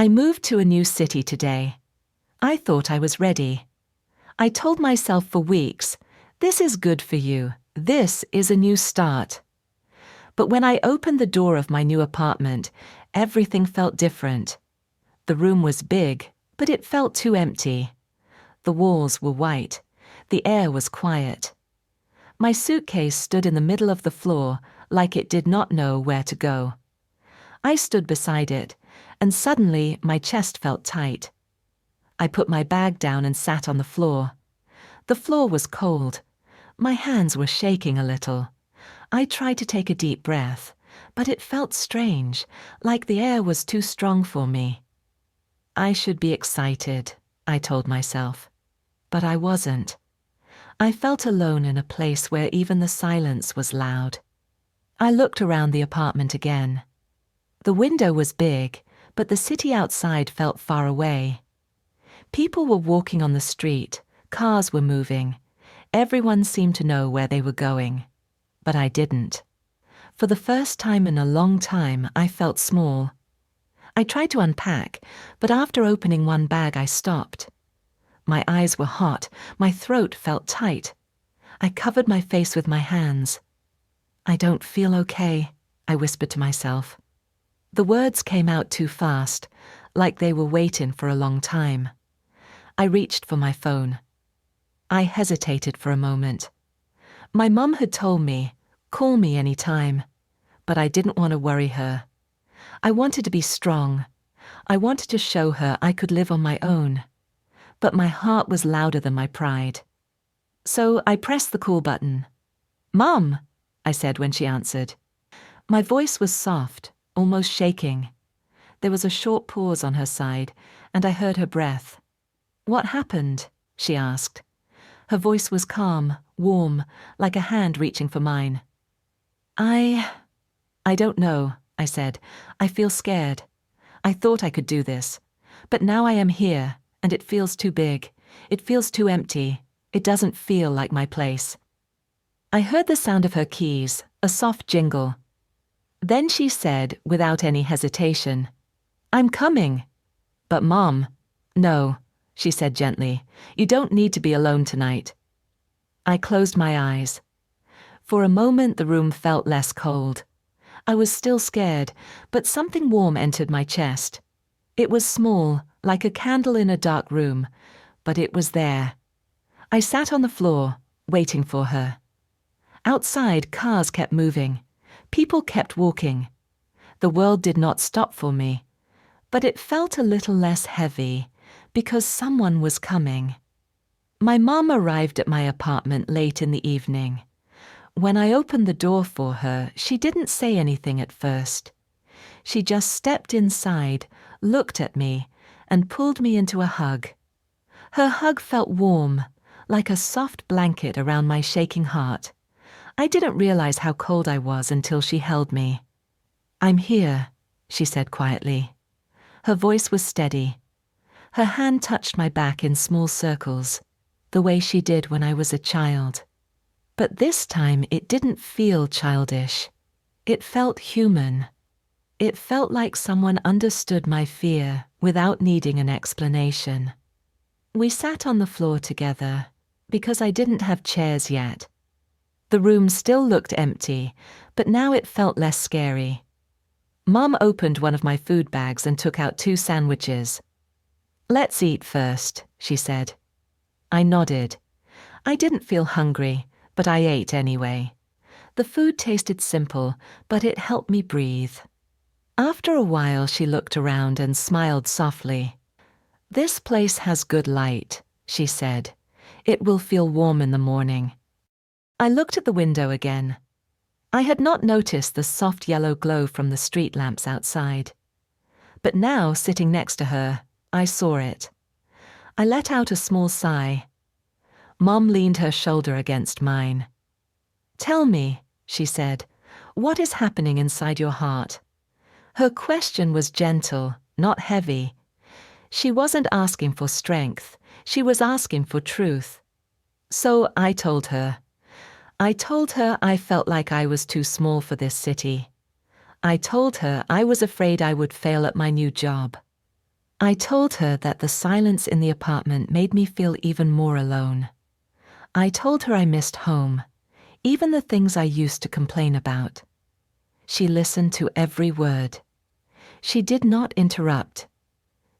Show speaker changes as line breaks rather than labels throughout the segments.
I moved to a new city today. I thought I was ready. I told myself for weeks, this is good for you. This is a new start. But when I opened the door of my new apartment, everything felt different. The room was big, but it felt too empty. The walls were white. The air was quiet. My suitcase stood in the middle of the floor like it did not know where to go. I stood beside it, and suddenly my chest felt tight. I put my bag down and sat on the floor. The floor was cold. My hands were shaking a little. I tried to take a deep breath, but it felt strange, like the air was too strong for me. I should be excited, I told myself. But I wasn't. I felt alone in a place where even the silence was loud. I looked around the apartment again. The window was big, but the city outside felt far away. People were walking on the street, cars were moving. Everyone seemed to know where they were going. But I didn't. For the first time in a long time, I felt small. I tried to unpack, but after opening one bag, I stopped. My eyes were hot, my throat felt tight. I covered my face with my hands. I don't feel okay, I whispered to myself. The words came out too fast, like they were waiting for a long time. I reached for my phone. I hesitated for a moment. My mum had told me, call me any time, but I didn't want to worry her. I wanted to be strong. I wanted to show her I could live on my own. But my heart was louder than my pride. So I pressed the call button. "Mum," I said when she answered. My voice was soft, almost shaking. There was a short pause on her side, and I heard her breath. "What happened?" she asked. Her voice was calm, warm, like a hand reaching for mine. I don't know," I said. "I feel scared. I thought I could do this. But now I am here, and it feels too big. It feels too empty. It doesn't feel like my place." I heard the sound of her keys, a soft jingle. Then she said, without any hesitation, "I'm coming." "But Mom." "No," she said gently. "You don't need to be alone tonight." I closed my eyes. For a moment the room felt less cold. I was still scared, but something warm entered my chest. It was small, like a candle in a dark room, but it was there. I sat on the floor, waiting for her. Outside, cars kept moving. People kept walking. The world did not stop for me, but it felt a little less heavy, because someone was coming. My mum arrived at my apartment late in the evening. When I opened the door for her, she didn't say anything at first. She just stepped inside, looked at me, and pulled me into a hug. Her hug felt warm, like a soft blanket around my shaking heart. I didn't realize how cold I was until she held me. "I'm here," she said quietly. Her voice was steady. Her hand touched my back in small circles, the way she did when I was a child. But this time it didn't feel childish. It felt human. It felt like someone understood my fear without needing an explanation. We sat on the floor together, because I didn't have chairs yet. The room still looked empty, but now it felt less scary. Mum opened one of my food bags and took out 2 sandwiches. "Let's eat first," she said. I nodded. I didn't feel hungry, but I ate anyway. The food tasted simple, but it helped me breathe. After a while, she looked around and smiled softly. "This place has good light," she said. "It will feel warm in the morning." I looked at the window again. I had not noticed the soft yellow glow from the street lamps outside. But now, sitting next to her, I saw it. I let out a small sigh. Mom leaned her shoulder against mine. "Tell me," she said, "what is happening inside your heart?" Her question was gentle, not heavy. She wasn't asking for strength. She was asking for truth. So I told her. I told her I felt like I was too small for this city. I told her I was afraid I would fail at my new job. I told her that the silence in the apartment made me feel even more alone. I told her I missed home, even the things I used to complain about. She listened to every word. She did not interrupt.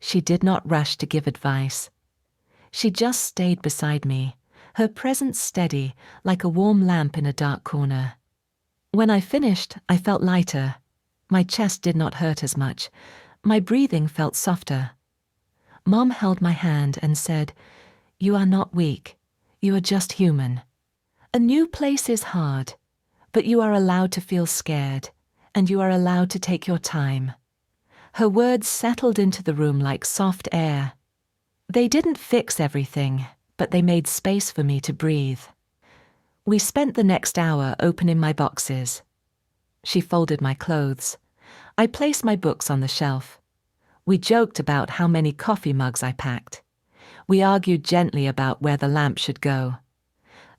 She did not rush to give advice. She just stayed beside me, her presence steady like a warm lamp in a dark corner. When I finished, I felt lighter. My chest did not hurt as much. My breathing felt softer. Mom held my hand and said, "You are not weak. You are just human. A new place is hard, but you are allowed to feel scared, and you are allowed to take your time." Her words settled into the room like soft air. They didn't fix everything, but they made space for me to breathe. We spent the next hour opening my boxes. She folded my clothes. I placed my books on the shelf. We joked about how many coffee mugs I packed. We argued gently about where the lamp should go.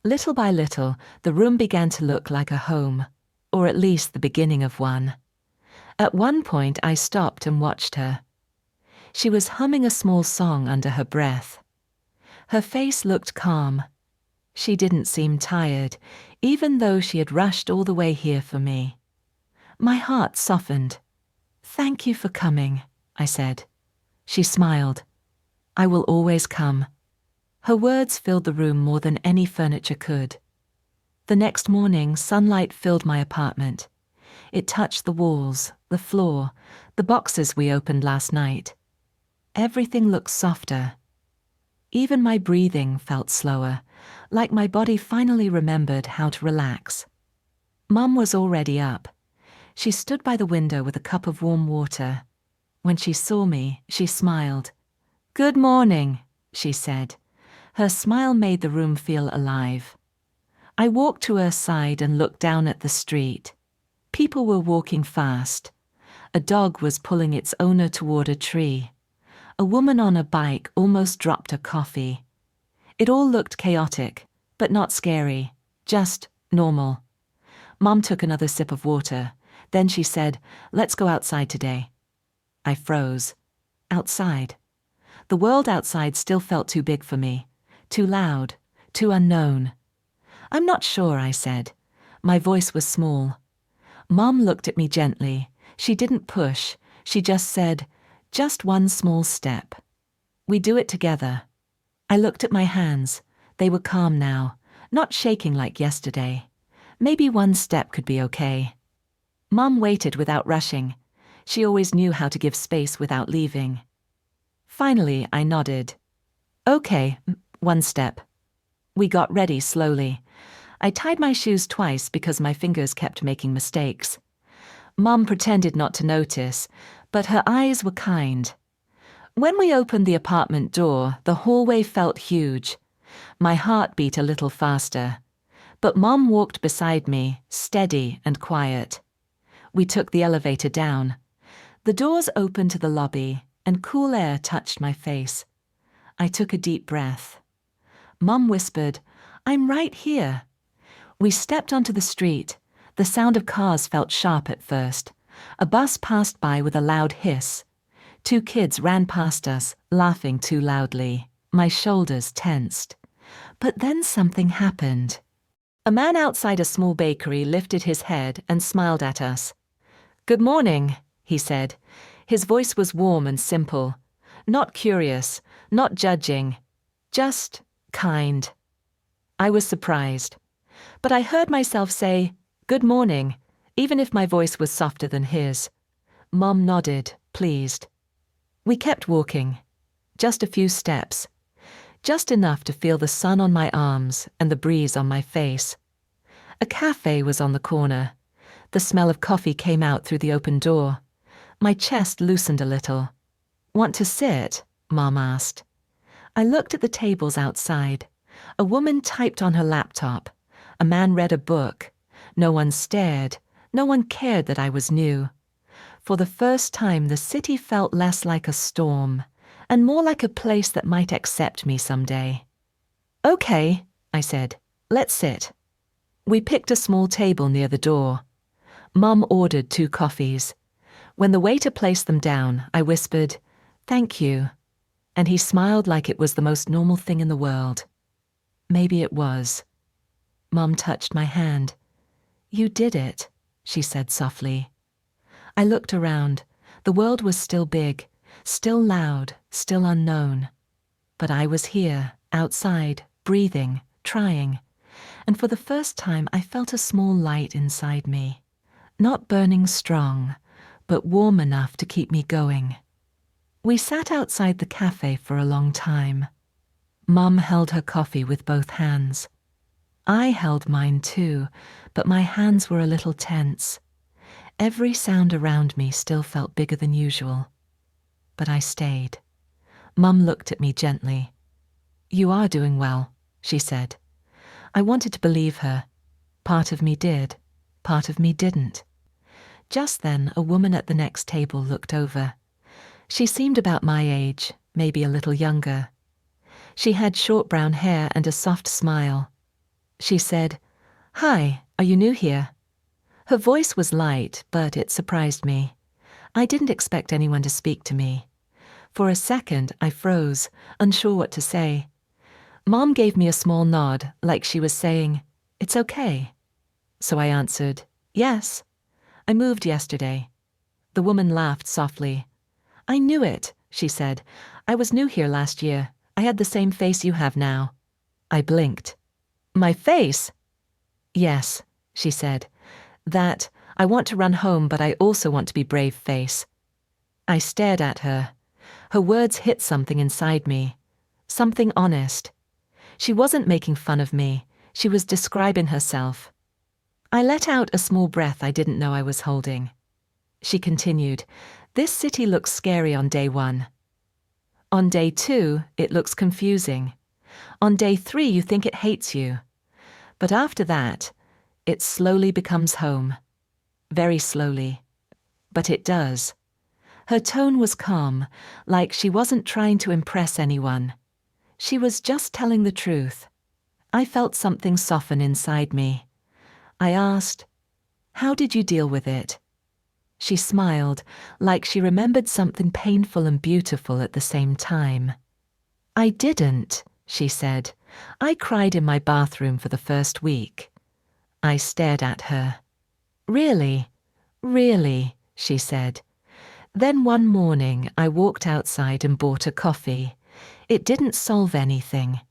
Little by little, the room began to look like a home, or at least the beginning of one. At one point, I stopped and watched her. She was humming a small song under her breath. Her face looked calm. She didn't seem tired, even though she had rushed all the way here for me. My heart softened. "Thank you for coming," I said. She smiled. "I will always come." Her words filled the room more than any furniture could. The next morning, sunlight filled my apartment. It touched the walls, the floor, the boxes we opened last night. Everything looked softer. Even my breathing felt slower, like my body finally remembered how to relax. Mum was already up. She stood by the window with a cup of warm water. When she saw me, she smiled. "Good morning," she said. Her smile made the room feel alive. I walked to her side and looked down at the street. People were walking fast. A dog was pulling its owner toward a tree. A woman on a bike almost dropped a coffee. It all looked chaotic, but not scary, just normal. Mom took another sip of water. Then she said, "Let's go outside today." I froze. Outside. The world outside still felt too big for me, too loud, too unknown. "I'm not sure," I said. My voice was small. Mom looked at me gently. She didn't push. She just said, "Just one small step. We do it together." I looked at my hands. They were calm now, not shaking like yesterday. Maybe one step could be okay. Mom waited without rushing. She always knew how to give space without leaving. Finally, I nodded. "Okay, one step." We got ready slowly. I tied my shoes twice because my fingers kept making mistakes. Mom pretended not to notice, but her eyes were kind. When we opened the apartment door, the hallway felt huge. My heart beat a little faster. But Mom walked beside me, steady and quiet. We took the elevator down. The doors opened to the lobby, and cool air touched my face. I took a deep breath. Mom whispered, "I'm right here." We stepped onto the street. The sound of cars felt sharp at first. A bus passed by with a loud hiss. 2 kids ran past us, laughing too loudly. My shoulders tensed. But then something happened. A man outside a small bakery lifted his head and smiled at us. "Good morning," he said. His voice was warm and simple. Not curious, not judging, just kind. I was surprised. But I heard myself say, "Good morning," even if my voice was softer than his. Mom nodded, pleased. We kept walking. Just a few steps. Just enough to feel the sun on my arms and the breeze on my face. A cafe was on the corner. The smell of coffee came out through the open door. My chest loosened a little. "Want to sit?" Mom asked. I looked at the tables outside. A woman typed on her laptop. A man read a book. No one stared. No one cared that I was new. For the first time, the city felt less like a storm, and more like a place that might accept me someday. "Okay," I said. "Let's sit." We picked a small table near the door. Mum ordered 2 coffees. When the waiter placed them down, I whispered, Thank you. And he smiled like it was the most normal thing in the world. Maybe it was. Mom touched my hand. You did it, she said softly. I looked around. The world was still big, still loud, still unknown. But I was here, outside, breathing, trying. And for the first time I felt a small light inside me. Not burning strong, but warm enough to keep me going. We sat outside the cafe for a long time. Mum held her coffee with both hands. I held mine too, but my hands were a little tense. Every sound around me still felt bigger than usual. But I stayed. Mum looked at me gently. You are doing well, she said. I wanted to believe her. Part of me did, part of me didn't. Just then, a woman at the next table looked over. She seemed about my age, maybe a little younger. She had short brown hair and a soft smile. She said, "Hi, are you new here?" Her voice was light, but it surprised me. I didn't expect anyone to speak to me. For a second, I froze, unsure what to say. Mom gave me a small nod, like she was saying, "It's okay." So I answered, "Yes. I moved yesterday." The woman laughed softly. "I knew it," she said. "I was new here last year. I had the same face you have now." I blinked. "My face?" "Yes," she said. "That, I want to run home, but I also want to be brave face." I stared at her. Her words hit something inside me. Something honest. She wasn't making fun of me. She was describing herself. I let out a small breath I didn't know I was holding. She continued, "This city looks scary on day 1. On day 2, it looks confusing. On day 3, you think it hates you. But after that, it slowly becomes home. Very slowly. But it does." Her tone was calm, like she wasn't trying to impress anyone. She was just telling the truth. I felt something soften inside me. I asked, "How did you deal with it?" She smiled, like she remembered something painful and beautiful at the same time. "I didn't," she said. "I cried in my bathroom for the first week." I stared at her. "Really? Really?" she said. Then one morning I walked outside and bought a coffee. It didn't solve anything.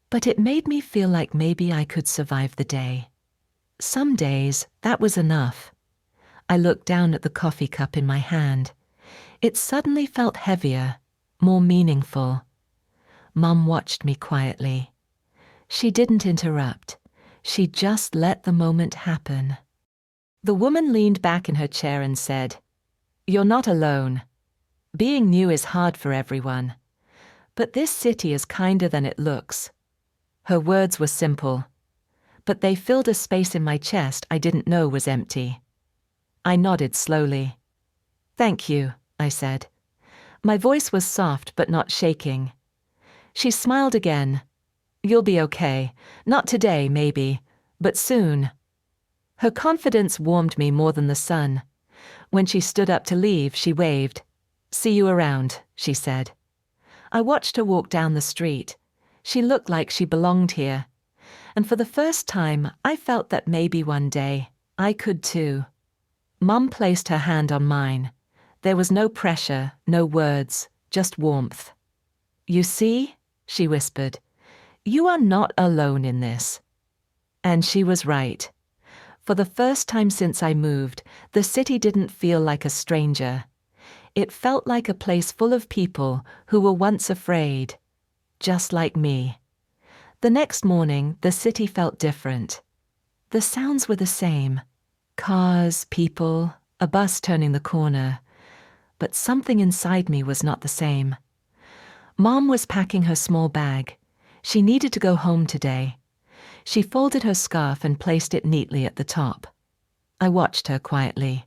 But it made me feel like maybe I could survive the day. Some days, that was enough. I looked down at the coffee cup in my hand. It suddenly felt heavier, more meaningful. Mum watched me quietly. She didn't interrupt. She just let the moment happen. The woman leaned back in her chair and said, "You're not alone. Being new is hard for everyone. But this city is kinder than it looks." Her words were simple, but they filled a space in my chest I didn't know was empty. I nodded slowly. "Thank you," I said. My voice was soft but not shaking. She smiled again. "You'll be okay. Not today, maybe, but soon." Her confidence warmed me more than the sun. When she stood up to leave, she waved. "See you around," she said. I watched her walk down the street. She looked like she belonged here. And for the first time, I felt that maybe one day, I could too. Mum placed her hand on mine. There was no pressure, no words, just warmth. "You see," she whispered, "you are not alone in this." And she was right. For the first time since I moved, the city didn't feel like a stranger. It felt like a place full of people who were once afraid, just like me. The next morning, the city felt different. The sounds were the same. Cars, people, a bus turning the corner. But something inside me was not the same. Mom was packing her small bag. She needed to go home today. She folded her scarf and placed it neatly at the top. I watched her quietly.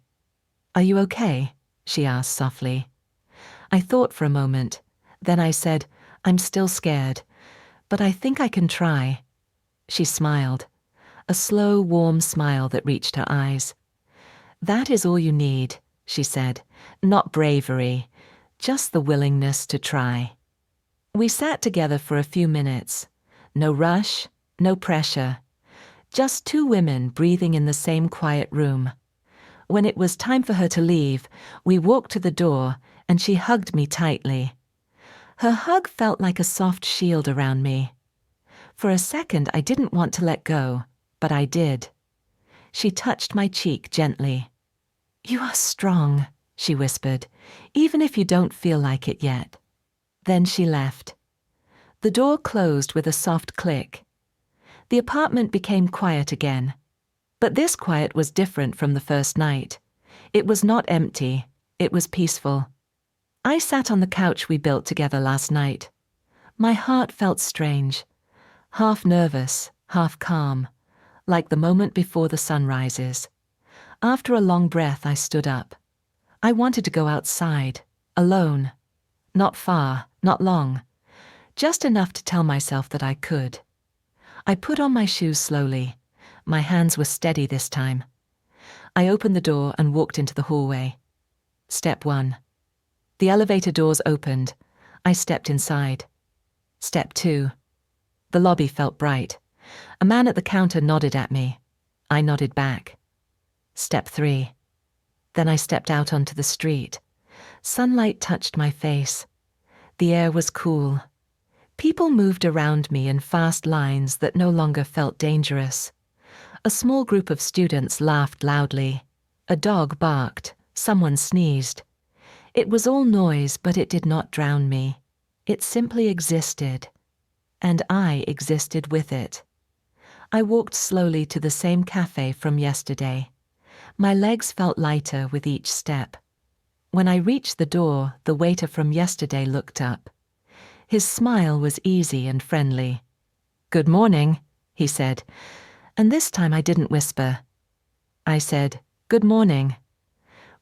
"Are you okay?" she asked softly. I thought for a moment. Then I said, "I'm still scared, but I think I can try." She smiled, a slow, warm smile that reached her eyes. "That is all you need," she said. "Not bravery, just the willingness to try. We sat together for a few minutes. No rush, no pressure. Just two women breathing in the same quiet room. When it was time for her to leave, we walked to the door and she hugged me tightly. Her hug felt like a soft shield around me. For a second, I didn't want to let go, but I did. She touched my cheek gently. "You are strong," she whispered, "even if you don't feel like it yet." Then she left. The door closed with a soft click. The apartment became quiet again. But this quiet was different from the first night. It was not empty, it was peaceful. I sat on the couch we built together last night. My heart felt strange, half nervous, half calm, like the moment before the sun rises. After a long breath, I stood up. I wanted to go outside, alone. Not far, not long. Just enough to tell myself that I could. I put on my shoes slowly. My hands were steady this time. I opened the door and walked into the hallway. Step 1. The elevator doors opened. I stepped inside. Step 2. The lobby felt bright. A man at the counter nodded at me. I nodded back. Step 3. Then I stepped out onto the street. Sunlight touched my face. The air was cool. People moved around me in fast lines that no longer felt dangerous. A small group of students laughed loudly. A dog barked. Someone sneezed. It was all noise, but it did not drown me. It simply existed. And I existed with it. I walked slowly to the same cafe from yesterday. My legs felt lighter with each step. When I reached the door, the waiter from yesterday looked up. His smile was easy and friendly. "Good morning," he said, and this time I didn't whisper. I said, "Good morning,"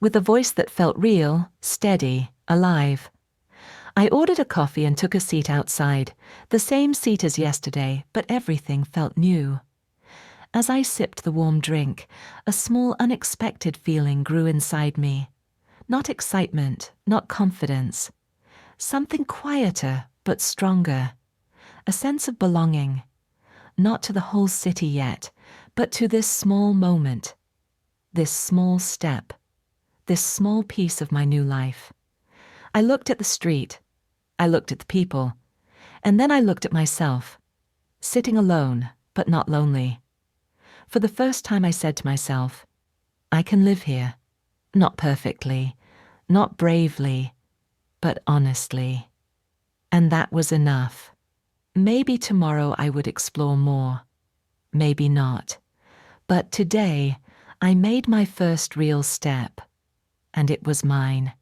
with a voice that felt real, steady, alive. I ordered a coffee and took a seat outside, the same seat as yesterday, but everything felt new. As I sipped the warm drink, a small unexpected feeling grew inside me. Not excitement, not confidence. Something quieter, but stronger. A sense of belonging. Not to the whole city yet, but to this small moment. This small step. This small piece of my new life. I looked at the street. I looked at the people. And then I looked at myself. Sitting alone, but not lonely. For the first time I said to myself, I can live here. Not perfectly, not bravely, but honestly. And that was enough. Maybe tomorrow I would explore more. Maybe not. But today, I made my first real step. And it was mine.